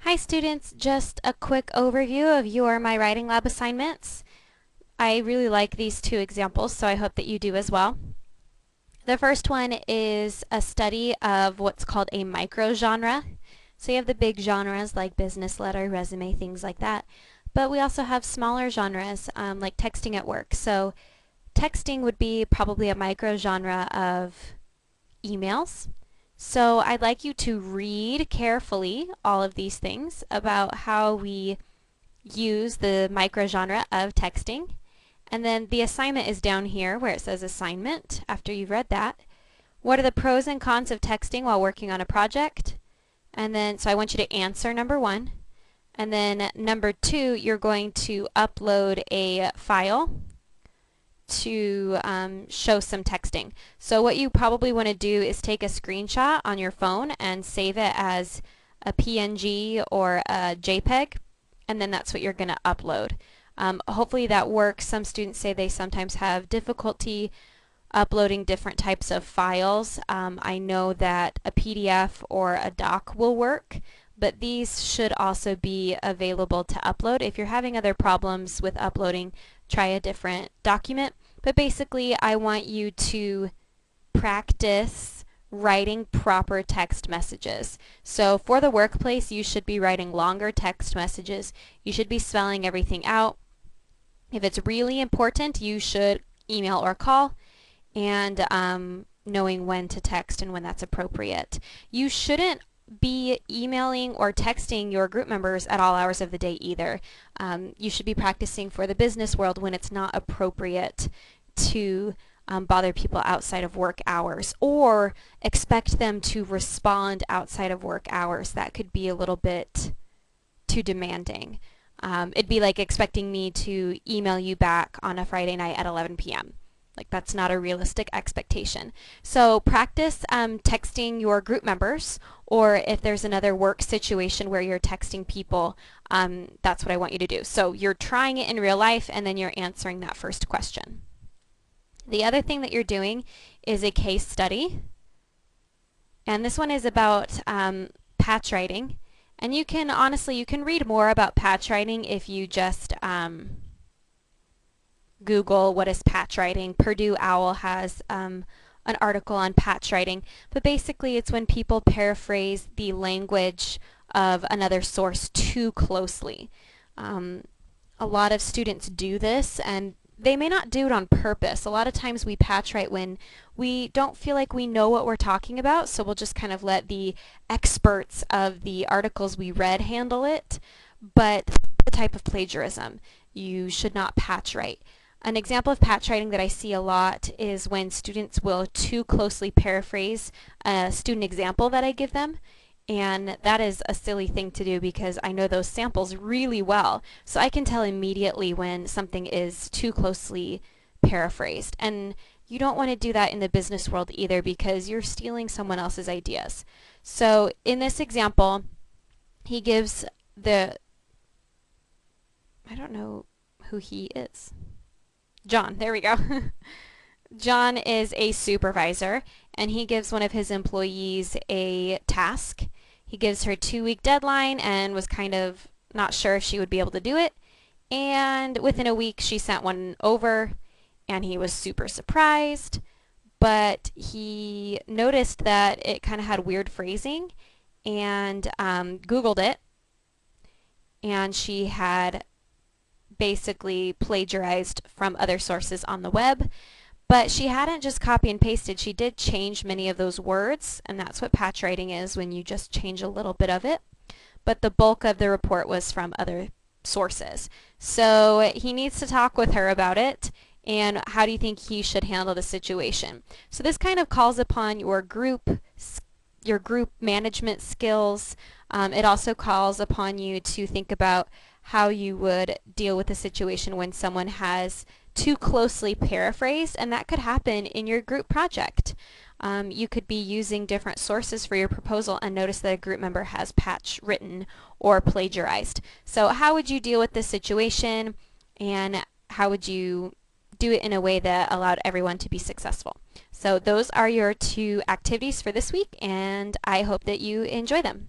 Hi students, just a quick overview of your MyWritingLab assignments. I really like these two examples, so I hope that you do as well. The first one is a study of what's called a microgenre. So you have the big genres like business, letter, resume, things like that. But we also have smaller genres like texting at work. So texting would be probably a microgenre of emails. So I'd like you to read carefully all of these things about how we use the microgenre of texting. And then the assignment is down here where it says assignment after you've read that. What are the pros and cons of texting while working on a project? And then, so I want you to answer number 1. And then number 2, you're going to upload a file to show some texting. So what you probably want to do is take a screenshot on your phone and save it as a PNG or a JPEG, and then that's what you're going to upload. Hopefully that works. Some students say they sometimes have difficulty uploading different types of files. I know that a PDF or a doc will work, but these should also be available to upload. If you're having other problems with uploading, try a different document. But basically, I want you to practice writing proper text messages. So for the workplace, you should be writing longer text messages. You should be spelling everything out. If it's really important, you should email or call, and knowing when to text and when that's appropriate. You shouldn't be emailing or texting your group members at all hours of the day either. You should be practicing for the business world when it's not appropriate to bother people outside of work hours, or expect them to respond outside of work hours. That could be a little bit too demanding. It'd be like expecting me to email you back on a Friday night at 11 p.m. Like, that's not a realistic expectation. So practice texting your group members, or if there's another work situation where you're texting people, that's what I want you to do. So you're trying it in real life, and then you're answering that first question. The other thing that you're doing is a case study, and this one is about patch writing. And you can, honestly, you can read more about patch writing if you just Google what is patch writing. Purdue OWL has an article on patch writing, but basically it's when people paraphrase the language of another source too closely. A lot of students do this, and they may not do it on purpose. A lot of times we patch write when we don't feel like we know what we're talking about, so we'll just kind of let the experts of the articles we read handle it, but the type of plagiarism. You should not patch write. An example of patch writing that I see a lot is when students will too closely paraphrase a student example that I give them, and that is a silly thing to do because I know those samples really well, so I can tell immediately when something is too closely paraphrased. And you don't want to do that in the business world either, because you're stealing someone else's ideas. So in this example, he gives I don't know who he is. John, there we go. John is a supervisor, and he gives one of his employees a task. He gives her a 2-week deadline and was kind of not sure if she would be able to do it. And within a week, she sent one over, and he was super surprised. But he noticed that it kind of had weird phrasing, and Googled it, and she had basically plagiarized from other sources on the web. But she hadn't just copy and pasted, she did change many of those words, and that's what patch writing is, when you just change a little bit of it. But the bulk of the report was from other sources. So he needs to talk with her about it, and how do you think he should handle the situation? So this kind of calls upon your group management skills. It also calls upon you to think about how you would deal with a situation when someone has too closely paraphrased, and that could happen in your group project. You could be using different sources for your proposal and notice that a group member has patch written or plagiarized. So how would you deal with this situation, and how would you do it in a way that allowed everyone to be successful? So those are your 2 activities for this week, and I hope that you enjoy them.